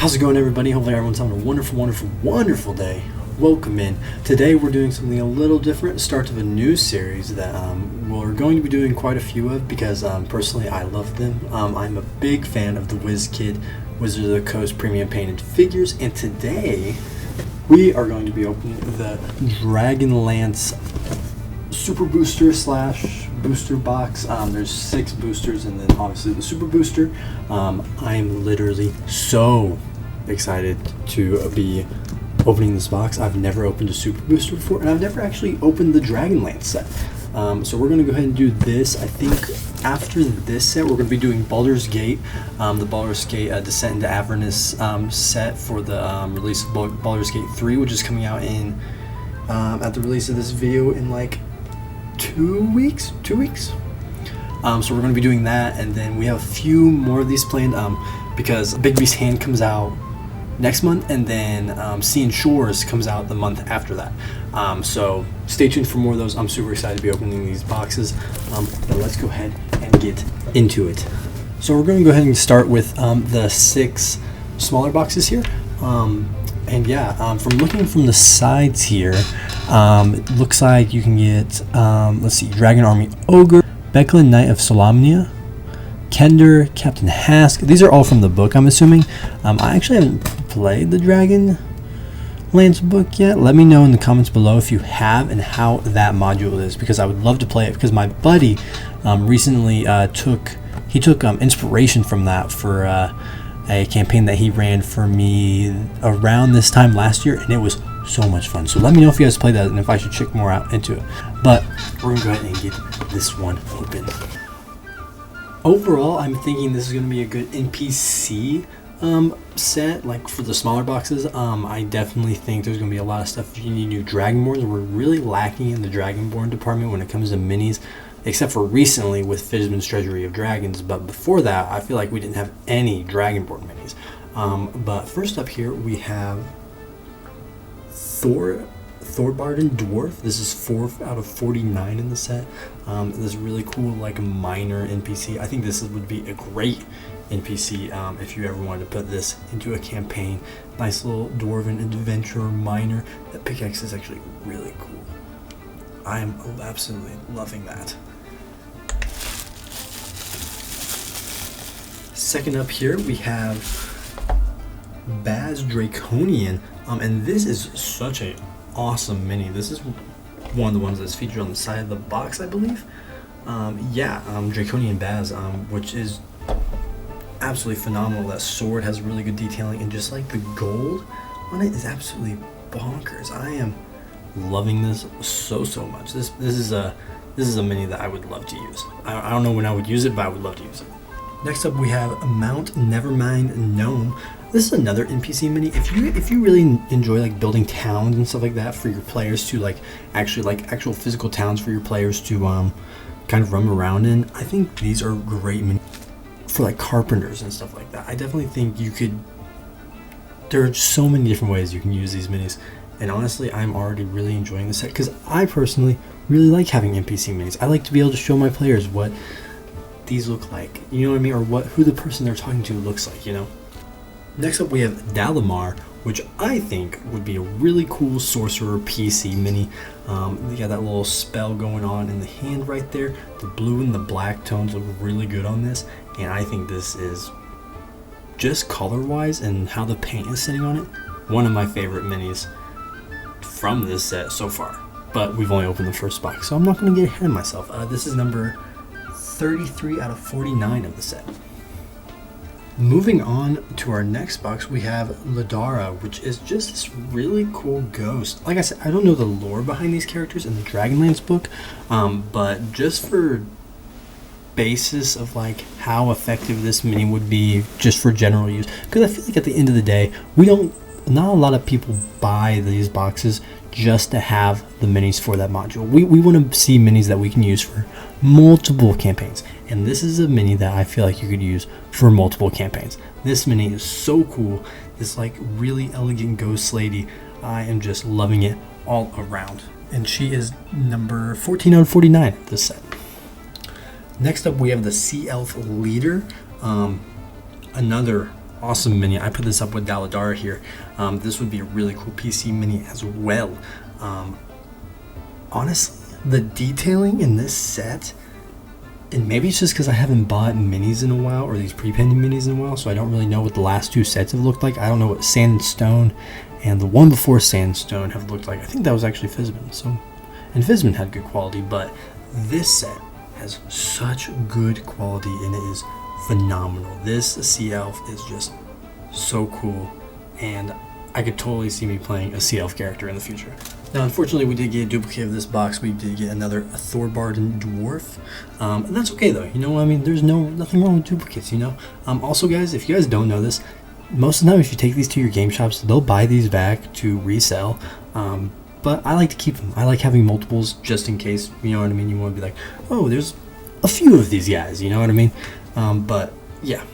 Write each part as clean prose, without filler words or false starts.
How's it going, everybody? Hopefully everyone's having a wonderful day. Welcome in. Today we're doing something a little different, start of a new series that we're going to be doing quite a few of because personally I love them. I'm a big fan of the Wizkid Wizards of the Coast premium painted figures, and today we are going to be opening the Dragonlance Super Booster / Booster Box. There's 6 boosters and then obviously the Super Booster. I'm literally so excited to be opening this box. I've never opened a Super Booster before, and I've never actually opened the Dragonlance set. So we're going to go ahead and do this. I think after this set, we're going to be doing Baldur's Gate, the Baldur's Gate Descent into Avernus set for the release of Baldur's Gate 3, which is coming out in at the release of this video in like 2 weeks. So we're going to be doing that, and then we have a few more of these planned because Big Beast Hand comes out next month, and then Sea and Shores comes out the month after that. So stay tuned for more of those. I'm super excited to be opening these boxes, but let's go ahead and get into it. So we're going to go ahead and start with the 6 smaller boxes here. And yeah, from looking from the sides here, it looks like you can get, let's see, Dragon Army Ogre, Becklin Knight of Solamnia, Kender, Captain Hask. These are all from the book, I'm assuming. I actually haven't played the Dragonlance book yet. Let me know in the comments below if you have and how that module is, because I would love to play it, because my buddy recently took inspiration from that for a campaign that he ran for me around this time last year, and it was so much fun. So let me know if you guys played that and if I should check more out into it. But we're gonna go ahead and get this one open. Overall, I'm thinking this is gonna be a good NPC set, like for the smaller boxes. I definitely think there's gonna be a lot of stuff. You need new Dragonborns. We're really lacking in the Dragonborn department when it comes to minis, except for recently with Fizban's Treasury of Dragons. But before that, I feel like we didn't have any Dragonborn minis. But first up here, we have Thorbarden Dwarf. This is 4 out of 49 in the set. This really cool, like, minor NPC. I think this would be a great NPC if you ever wanted to put this into a campaign. Nice little dwarven adventurer minor. That pickaxe is actually really cool. I am absolutely loving that. Second up here, we have Baz Draconian, and this is such a awesome mini. This is one of the ones that's featured on the side of the box, I believe. Draconian Baz, which is absolutely phenomenal. That sword has really good detailing, and just like the gold on it is absolutely bonkers. I am loving this so much. This is a mini that I would love to use. I don't know when I would use it, but I would love to use it. Next up, we have Mount Nevermind Gnome. This is another NPC mini. If you really enjoy like building towns and stuff like that for your players to actual physical towns for your players to kind of roam around in, I think these are great mini for like carpenters and stuff like that. I definitely think there are so many different ways you can use these minis. And honestly, I'm already really enjoying this set because I personally really like having NPC minis. I like to be able to show my players what these look like, you know what I mean, or who the person they're talking to looks like, you know. Next up, we have Dalamar, which I think would be a really cool sorcerer PC mini. You got that little spell going on in the hand right there. The blue and the black tones look really good on this, and I think this is, just color-wise and how the paint is sitting on it, one of my favorite minis from this set so far. But we've only opened the first box, so I'm not going to get ahead of myself. This is number 33 out of 49 of the set. Moving on to our next box, we have Ladara, which is just this really cool ghost. Like I said, I don't know the lore behind these characters in the Dragonlance book, but just for basis of like how effective this mini would be just for general use, because I feel like at the end of the day, not a lot of people buy these boxes just to have the minis for that module. We want to see minis that we can use for multiple campaigns, and this is a mini that I feel like you could use for multiple campaigns. This mini is so cool. This like really elegant ghost lady. I am just loving it all around, and she is number 14 out of 49 of this set. Next up, we have the Sea Elf Leader, another awesome mini. I put this up with Daladara here. This would be a really cool PC mini as well. Honestly, the detailing in this set, and maybe it's just because I haven't bought minis in a while, or these pre-painted minis in a while, so I don't really know what the last two sets have looked like. I don't know what Sand and Stone and the one before Sandstone have looked like. I think that was actually Fizbin. So, and Fizbin had good quality, but this set has such good quality and it is phenomenal. This Sea Elf is just so cool, and I could totally see me playing a Sea Elf character in the future. Now, unfortunately, we did get a duplicate of this box. We did get another Thorbard Dwarf, and that's okay though. You know, I mean, there's nothing wrong with duplicates. You know. Also, guys, if you guys don't know this, most of the time, if you take these to your game shops, they'll buy these back to resell. But I like to keep them. I like having multiples just in case. You know what I mean? You want to be like, oh, there's a few of these guys. You know what I mean? But yeah.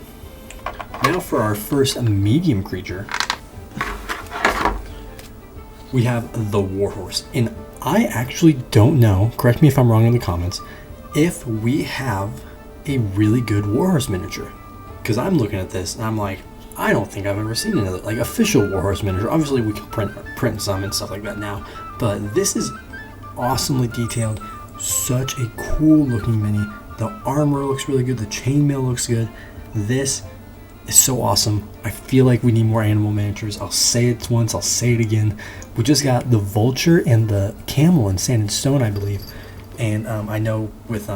Now for our first medium creature, we have the Warhorse, and I actually don't know, correct me if I'm wrong in the comments, if we have a really good Warhorse miniature, because I'm looking at this and I'm like, I don't think I've ever seen another like official Warhorse miniature. Obviously we can print some and stuff like that now, but this is awesomely detailed, such a cool looking mini. The armor looks really good, the chainmail looks good. This is so awesome. I feel like we need more animal miniatures. I'll say it once, I'll say it again. We just got the vulture and the camel in Sand and Stone, I believe. And I know with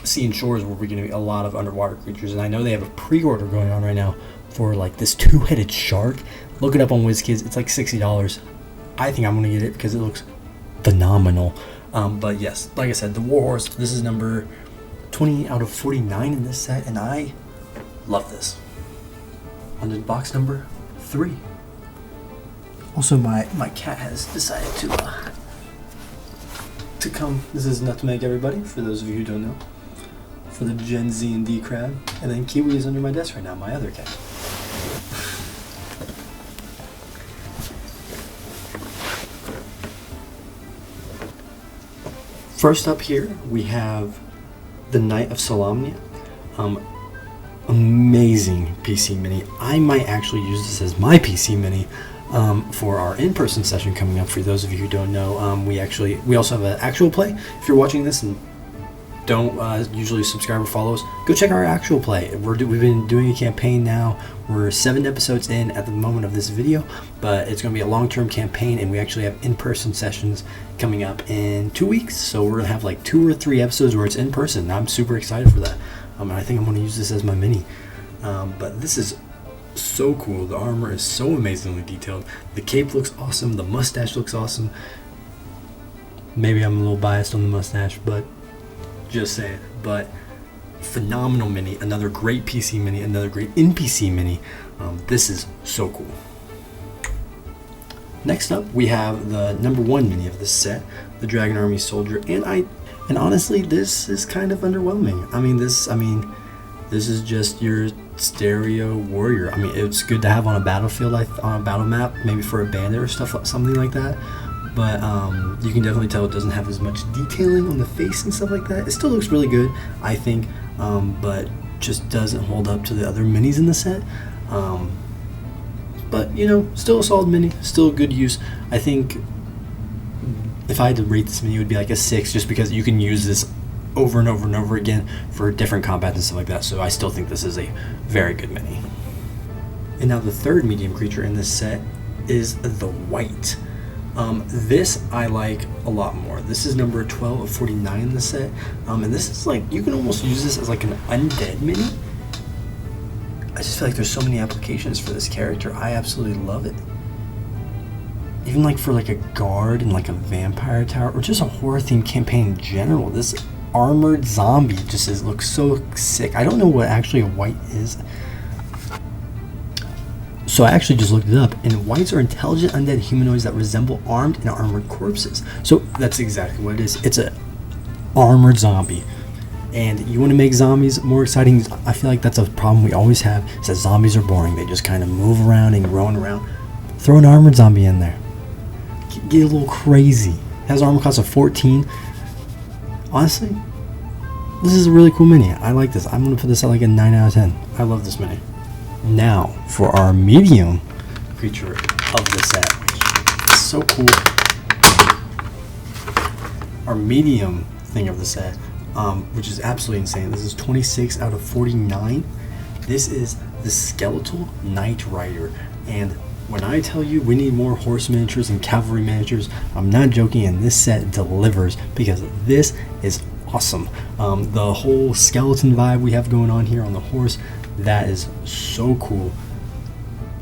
Sea and Shores we're going to be a lot of underwater creatures, and I know they have a pre-order going on right now for like this two-headed shark. Look it up on Wizkids. It's like $60. I think I'm going to get it because it looks phenomenal. But yes, like I said, the Warhorse, this is number 20 out of 49 in this set, and I love this. On to box number 3. Also, my cat has decided to come. This is Nutmeg, everybody, for those of you who don't know. For the GenZ&D crab. And then Kiwi is under my desk right now, my other cat. First up here, we have the Knight of Solamnia. Amazing PC mini. I might actually use this as my PC mini for our in-person session coming up. For those of you who don't know, we also have an actual play. If you're watching this and don't usually subscribe or follow us, go check our actual play. We've been doing a campaign now. We're 7 episodes in at the moment of this video, but it's going to be a long-term campaign, and we actually have in-person sessions coming up in 2 weeks. So we're going to have like 2 or 3 episodes where it's in person. I'm super excited for that. And I think I'm going to use this as my mini. But this is so cool. The armor is so amazingly detailed. The cape looks awesome. The mustache looks awesome. Maybe I'm a little biased on the mustache, but just saying. But phenomenal mini. Another great PC mini. Another great NPC mini. This is so cool. Next up, we have the number 1 mini of this set, the Dragon Army Soldier, and honestly, this is kind of underwhelming. I mean, this is just your stereo warrior. I mean, it's good to have on a battlefield, on a battle map, maybe for a bandit or something like that. But you can definitely tell it doesn't have as much detailing on the face and stuff like that. It still looks really good, I think, but just doesn't hold up to the other minis in the set. But you know, still a solid mini, still a good use. I think if I had to rate this mini, it would be like a 6, just because you can use this over and over and over again for different combats and stuff like that. So I still think this is a very good mini. And now the third medium creature in this set is the White. This I like a lot more. This is number 12 of 49 in the set, and this is like, you can almost use this as like an undead mini. I just feel like there's so many applications for this character. I absolutely love it. Even like for like a guard and like a vampire tower, or just a horror themed campaign in general. This armored zombie just looks so sick. I don't know what actually a White is. So I actually just looked it up, and Whites are intelligent undead humanoids that resemble armed and armored corpses. So that's exactly what it is. It's a armored zombie. And you want to make zombies more exciting. I feel like that's a problem we always have, is that zombies are boring. They just kind of move around and roam around. Throw an armored zombie in there. Get a little crazy. It has armor class of 14. Honestly, this is a really cool mini. I like this. I'm going to put this at like a 9 out of 10. I love this mini. Now for our medium creature of the set, which is so cool. Our medium thing of the set, which is absolutely insane. This is 26 out of 49. This is the Skeletal Knight Rider, and when I tell you we need more horse miniatures and cavalry miniatures, I'm not joking, and this set delivers because this is awesome. The whole skeleton vibe we have going on here on the horse, that is so cool.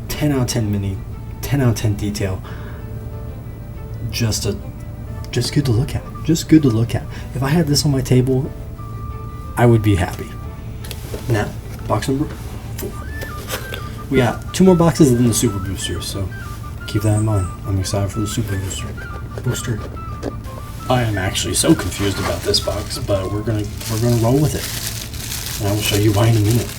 10 out of 10 mini, 10 out of 10 detail. Just good to look at. Just good to look at. If I had this on my table, I would be happy. Now, box number 4. We got 2 more boxes than the Super Booster, so keep that in mind. I'm excited for the Super Booster. I am actually so confused about this box, but we're gonna roll with it, and I will show you why in a minute.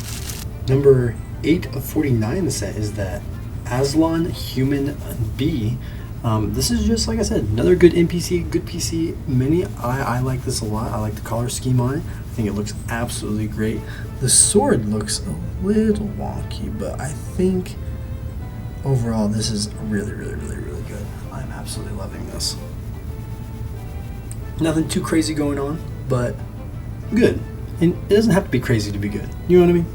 Number 8 of 49 in the set is that Aslan Human Bee. This is just, like I said, another good NPC, good PC mini. I like this a lot. I like the color scheme on it. I think it looks absolutely great. The sword looks a little wonky, but I think overall this is really good. I'm absolutely loving this. Nothing too crazy going on, but good. And it doesn't have to be crazy to be good. You know what I mean?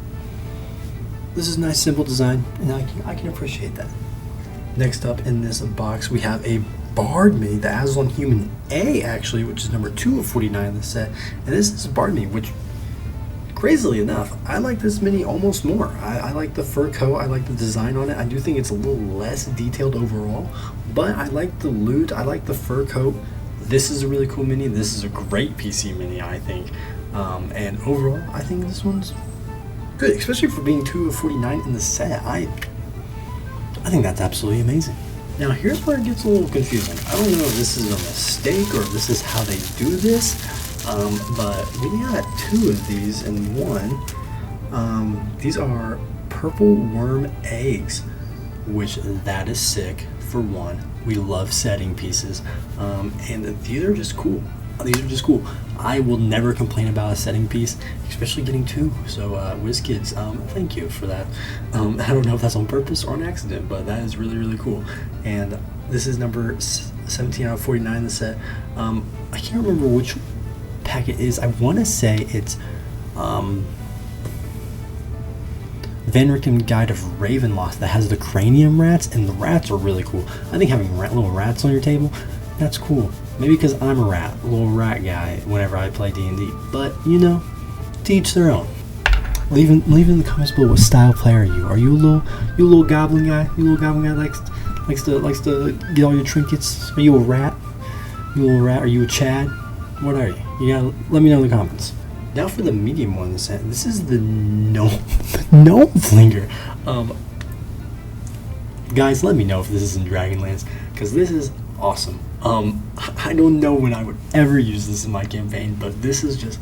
This is nice, simple design, and I can appreciate that. Next up in this box, we have a Bard Mini, the Aslan Human A, actually, which is number 2 of 49 in the set. And this is a Bard Mini, which, crazily enough, I like this mini almost more. I like the fur coat, I like the design on it. I do think it's a little less detailed overall, but I like the loot, I like the fur coat. This is a really cool mini. This is a great PC mini, I think. And overall, I think this one's good, especially for being 2 of 49 in the set. I think that's absolutely amazing. Now here's where it gets a little confusing. I don't know if this is a mistake or if this is how they do this, but we got 2 of these in one. These are purple worm eggs, which that is sick for one. We love setting pieces, and these are just cool. These are just cool. I will never complain about a setting piece, especially getting 2. So Wizkids, thank you for that. I don't know if that's on purpose or an accident, but that is really cool. And this is number 17 out of 49 in the set. I can't remember which pack it is. I want to say it's Van Ricken Guide of Ravenloft that has the cranium rats, and the rats are really cool. I think having little rats on your table, that's cool. Maybe because I'm a little rat guy whenever I play D&D. But, you know, to each their own. Leave in the comments below what style player are you. Are you a little goblin guy? You little goblin guy likes to get all your trinkets? Are you a rat? You a little rat? Are you a Chad? What are you? You gotta let me know in the comments. Now for the medium one in the set. This is the gnome flinger. Guys, let me know if this is in Dragonlance, because this is awesome. I don't know when I would ever use this in my campaign, but this is just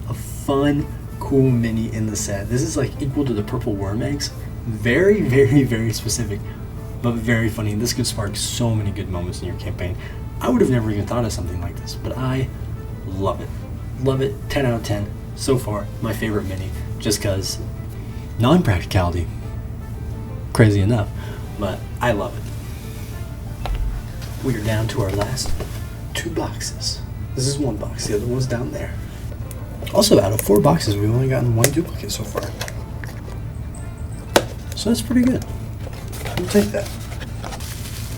a fun, cool mini in the set. This is like equal to the purple worm eggs. Very specific, but very funny. And this could spark so many good moments in your campaign. I would have never even thought of something like this, but I love it. Love it. 10 out of 10 so far. My favorite mini, just because non-practicality. Crazy enough, but I love it. We are down to our last 2 boxes. This is 1 box, the other one's down there. Also, out of 4 boxes, we've only gotten 1 duplicate so far. So that's pretty good. We'll take that.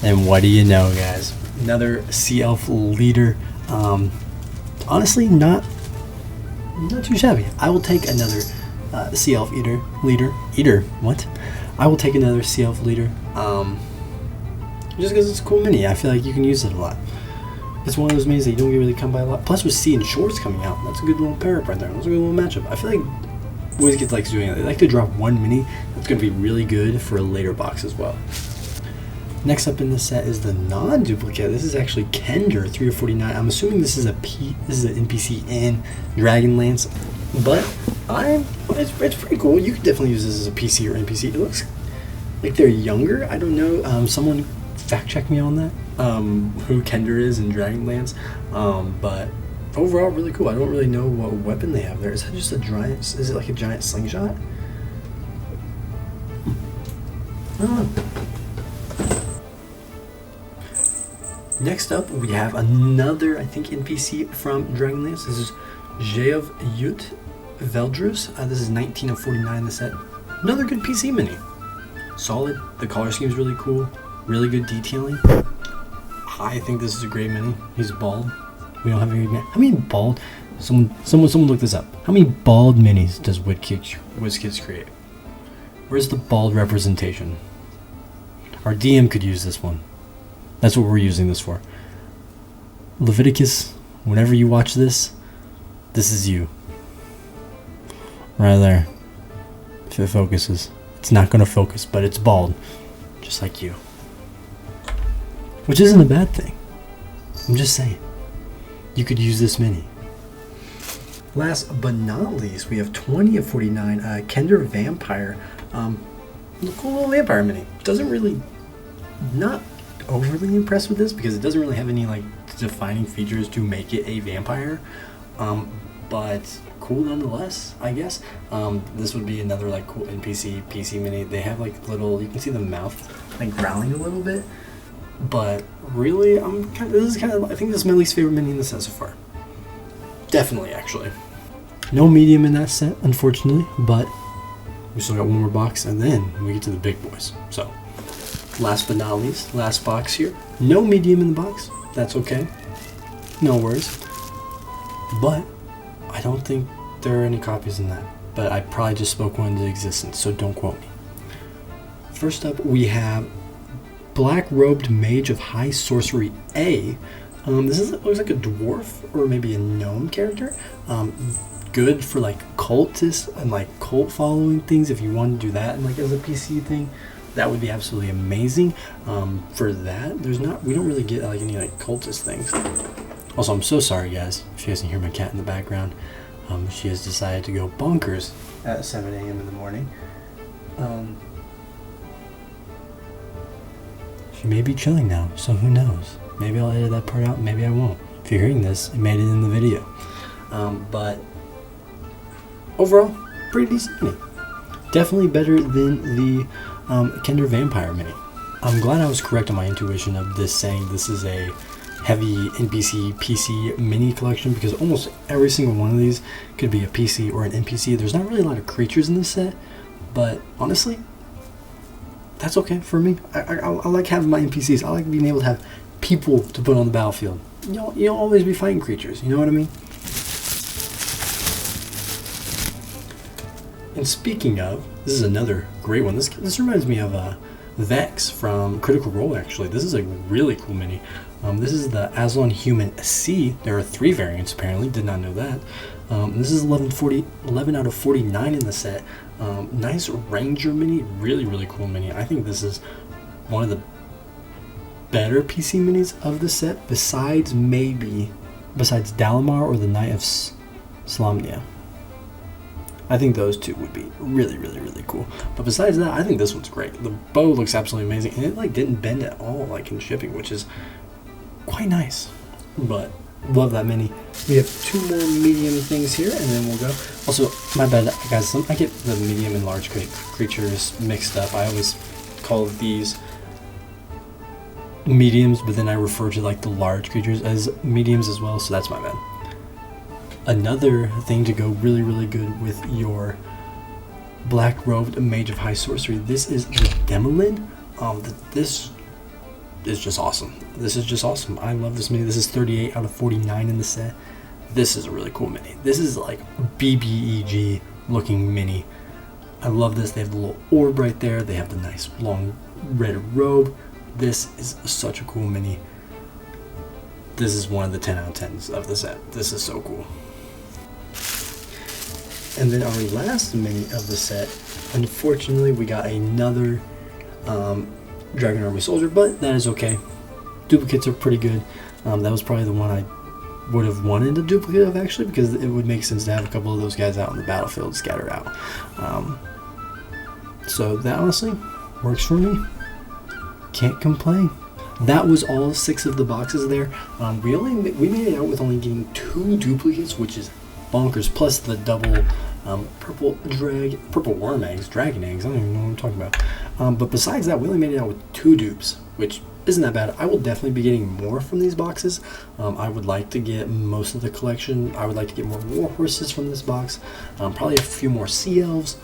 And what do you know, guys? Another Sea Elf leader. Honestly, not too shabby. I will take another Sea Elf leader. What? I will take another Sea Elf leader. Just because it's a cool mini. I feel like you can use it a lot. It's one of those minis that you don't really come by a lot. Plus with sea and shorts coming out, that's a good little pair up right there. That's a good little matchup. I feel like Wizkids likes doing it. They like to drop 1 mini that's going to be really good for a later box as well. Next up in the set is the non-duplicate. This is actually Kender, 3 of 49. I'm assuming this is an NPC in Dragonlance, but it's pretty cool. You could definitely use this as a PC or NPC. It looks like they're younger. I don't know. Someone fact check me on that. Who Kender is in Dragonlance. But overall, really cool. I don't really know what weapon they have there. Is that just a giant? Is it like a giant slingshot? Next up, we have another, I think, NPC from Dragonlance. This is Jeov Yut Veldrus. This is 19 of 49 in the set. Another good PC mini. Solid. The color scheme is really cool. Really good detailing. I think this is a great mini. He's bald. We don't have any. How many bald? Someone look this up. How many bald minis does Wizkids create? Where's the bald representation? Our DM could use this one. That's what we're using this for. Leviticus, whenever you watch this, this is you. Right there. If it focuses. It's not going to focus, but it's bald. Just like you. Which isn't a bad thing. I'm just saying. You could use this mini. Last but not least, we have 20 of 49 Kender Vampire. Cool little vampire mini. Doesn't really, not overly impressed with this because it doesn't really have any like defining features to make it a vampire. But cool nonetheless, I guess. This would be another like cool NPC PC mini. They have like little, you can see the mouth like growling a little bit. But really, I think this is my least favorite mini in the set so far. Definitely, actually. No medium in that set, unfortunately, but we still got one more box, and then we get to the big boys. So, last but not least, last box here. No medium in the box. That's okay. No worries. But I don't think there are any copies in that. But I probably just spoke one into existence, so don't quote me. First up, we have Black Robed Mage of High Sorcery A. This looks like a dwarf or maybe a gnome character. Good for like cultists and like cult following things. If you want to do that and like as a PC thing, that would be absolutely amazing. For that, we don't really get like any like cultist things. Also, I'm so sorry guys if you guys can hear my cat in the background. She has decided to go bonkers at 7 a.m. in the morning. She may be chilling now, so who knows? Maybe I'll edit that part out, maybe I won't. If you're hearing this, it made it in the video. But overall, pretty decent mini. Definitely better than the Kender Vampire mini. I'm glad I was correct on my intuition of this saying this is a heavy NPC PC mini collection, because almost every single one of these could be a PC or an NPC. There's not really a lot of creatures in this set, but honestly, that's okay for me. I like having my NPCs. I like being able to have people to put on the battlefield. You'll always be fighting creatures, you know what I mean? And speaking of, this is another great one. This reminds me of Vex from Critical Role, actually. This is a really cool mini. This is the Aslan Human C. There are 3 variants, apparently. Did not know that. This is 11 out of 49 in the set. Nice Ranger mini. Really, really cool mini. I think this is one of the better PC minis of the set, besides Dalamar or the Knight of Slomnia. I think those two would be really, really, really cool. But besides that, I think this one's great. The bow looks absolutely amazing, and it like didn't bend at all like in shipping, which is quite nice. But love that mini. We have 2 more medium things here, and then we'll go. Also, my bad guys, I get the medium and large creatures mixed up. I always call these mediums, but then I refer to like the large creatures as mediums as well, so that's my bad. Another thing to go really, really good with your Black Robed Mage of High Sorcery, this is the Demolin. This is just awesome. This is just awesome. I love this mini. This is 38 out of 49 in the set. This is a really cool mini. This is like BBEG looking mini. I love this. They have the little orb right there. They have the nice long red robe. This is such a cool mini. This is one of the 10 out of 10s of the set. This is so cool. And then our last mini of the set, unfortunately we got another Dragon Army Soldier, but that is okay. Duplicates are pretty good. That was probably the one I would have wanted a duplicate of, actually, because it would make sense to have a couple of those guys out on the battlefield scattered out. So that honestly works for me. Can't complain. That was all 6 of the boxes there. We made it out with only getting 2 duplicates, which is bonkers, plus the double purple worm eggs, dragon eggs, I don't even know what I'm talking But besides that, we only made it out with 2 dupes, which isn't that bad. I will definitely be getting more from these boxes. I would like to get most of the collection. I would like to get more warhorses from this box. Probably a few more sea elves.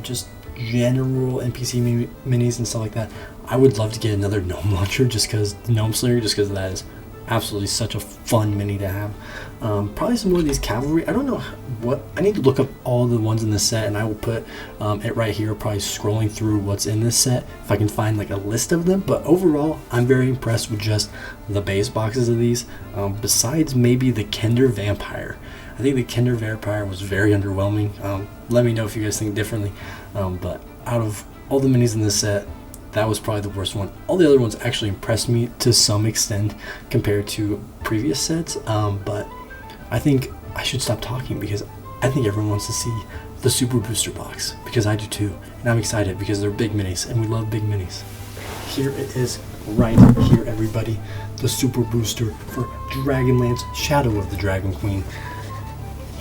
Just general NPC minis and stuff like that. I would love to get another gnome launcher, just because the gnome slinger, just because that is absolutely such a fun mini to have. Probably some more of these cavalry. I don't know what, I need to look up all the ones in this set, and I will put it right here, probably scrolling through what's in this set if I can find like a list of them. But overall, I'm very impressed with just the base boxes of these, besides maybe the Kender Vampire. I think the Kender Vampire was very underwhelming. Let me know if you guys think differently. But out of all the minis in this set, that was probably the worst one. All the other ones actually impressed me to some extent compared to previous sets. But I think I should stop talking, because I think everyone wants to see the Super Booster box, because I do too. And I'm excited because they're big minis, and we love big minis. Here it is right here, everybody. The Super Booster for Dragonlance, Shadow of the Dragon Queen.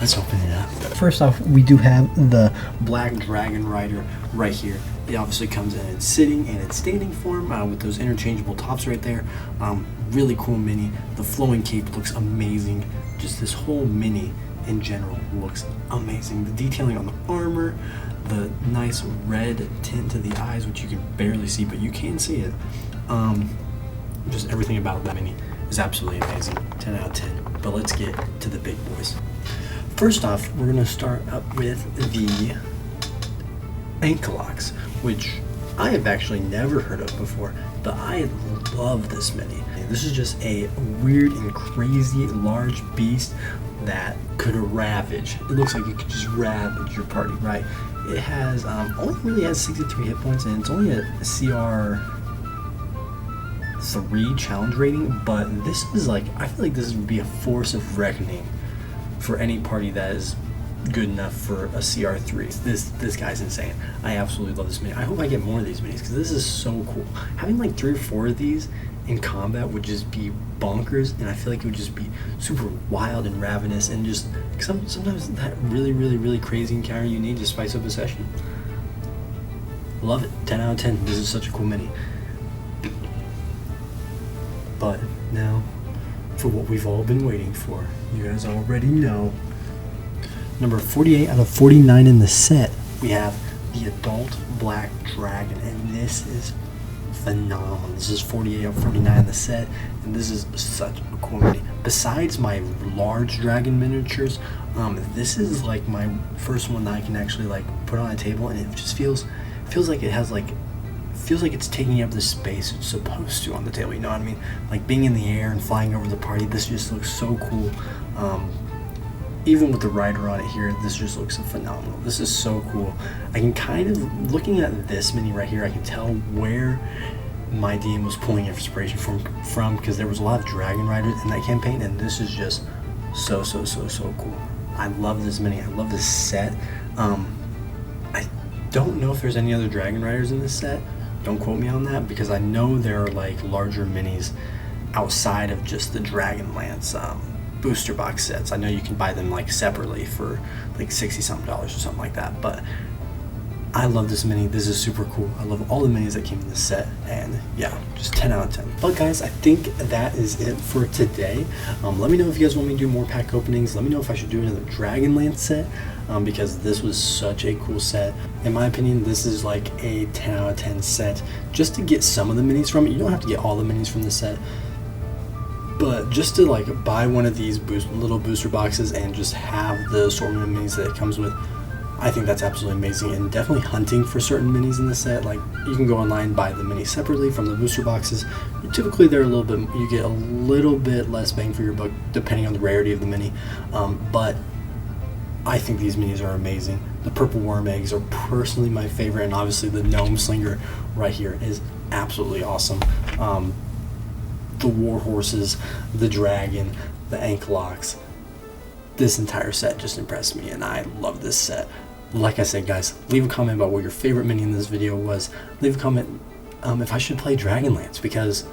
Let's open it up. First off, we do have the Black Dragon Rider right here. It obviously comes in its sitting and its standing form with those interchangeable tops right there. Really cool mini. The flowing cape looks amazing. Just this whole mini in general looks amazing. The detailing on the armor, the nice red tint to the eyes, which you can barely see, but you can see it. Just everything about that mini is absolutely amazing. 10 out of 10. But let's get to the big boys. First off, we're going to start up with the Ankylocks, which I have actually never heard of before, but I love this mini. This is just a weird and crazy large beast that could ravage. It looks like it could just ravage your party, right? It has only really has 63 hit points, and it's only a CR 3 challenge rating, but this is like, I feel like this would be a force of reckoning for any party that is good enough for a CR3. This guy's insane. I absolutely love this mini. I hope I get more of these minis, because this is so cool. Having like 3 or 4 of these in combat would just be bonkers, and I feel like it would just be super wild and ravenous, and just sometimes that really crazy encounter you need to spice up a session. Love it. 10 out of 10. This is such a cool mini. But now for what we've all been waiting for. You guys already know. Number 48 out of 49 in the set, we have the Adult Black Dragon, and this is phenomenal. This is 48 out of 49 in the set, and this is such a cool mini. Besides my large dragon miniatures, this is like my first one that I can actually like put on a table, and it just feels like it has like, feels like it's taking up the space it's supposed to on the table, you know what I mean? Like being in the air and flying over the party, this just looks so cool. Even with the rider on it here, this just looks phenomenal. This is so cool. I can kind of, looking at this mini right here, I can tell where my DM was pulling inspiration from, because there was a lot of dragon riders in that campaign, and this is just so cool. I love this mini. I love this set. I don't know if there's any other dragon riders in this set. Don't quote me on that, because I know there are like larger minis outside of just the Dragonlance booster box sets. I know you can buy them like separately for like $60-something or something like that, but I love this mini. This is super cool. I love all the minis that came in this set, and yeah, just 10 out of 10. But guys, I think that is it for today. Let me know if you guys want me to do more pack openings. Let me know if I should do another Dragonlance set, because this was such a cool set. In my opinion, this is like a 10 out of 10 set, just to get some of the minis from it. You don't have to get all the minis from the set, but just to like buy one of these little booster boxes and just have the assortment of minis that it comes with, I think that's absolutely amazing. And definitely hunting for certain minis in the set. Like, you can go online and buy the minis separately from the booster boxes. Typically they're a little bit, you get a little bit less bang for your buck depending on the rarity of the mini, but I think these minis are amazing. The purple worm eggs are personally my favorite, and obviously the gnome slinger right here is absolutely awesome. The war horses, the dragon, the Ankylocks, this entire set just impressed me, and I love this set. Like I said, guys, leave a comment about what your favorite mini in this video was. Leave a comment if I should play Dragonlance, because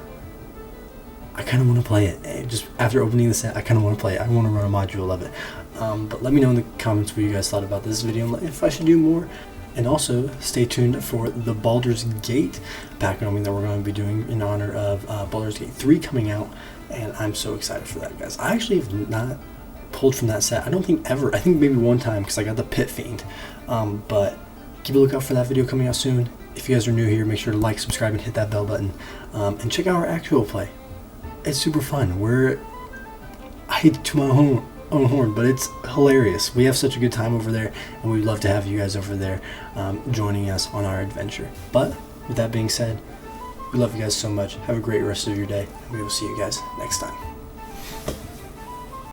I kind of want to play it. And just after opening the set, I kind of want to play it. I want to run a module of it. But let me know in the comments what you guys thought about this video, and if I should do more. And also stay tuned for the Baldur's Gate pack opening that we're going to be doing in honor of Baldur's Gate 3 coming out, and I'm so excited for that, guys. I actually have not pulled from that set, I don't think ever. I think maybe one time because I got the Pit Fiend, but keep a lookout for that video coming out soon. If you guys are new here, make sure to like, subscribe, and hit that bell button, and check out our actual play. It's super fun. I hate to toot my own horn, but it's hilarious. We have such a good time over there, and we'd love to have you guys over there joining us on our adventure. But with that being said, we love you guys so much. Have a great rest of your day, and we will see you guys next time.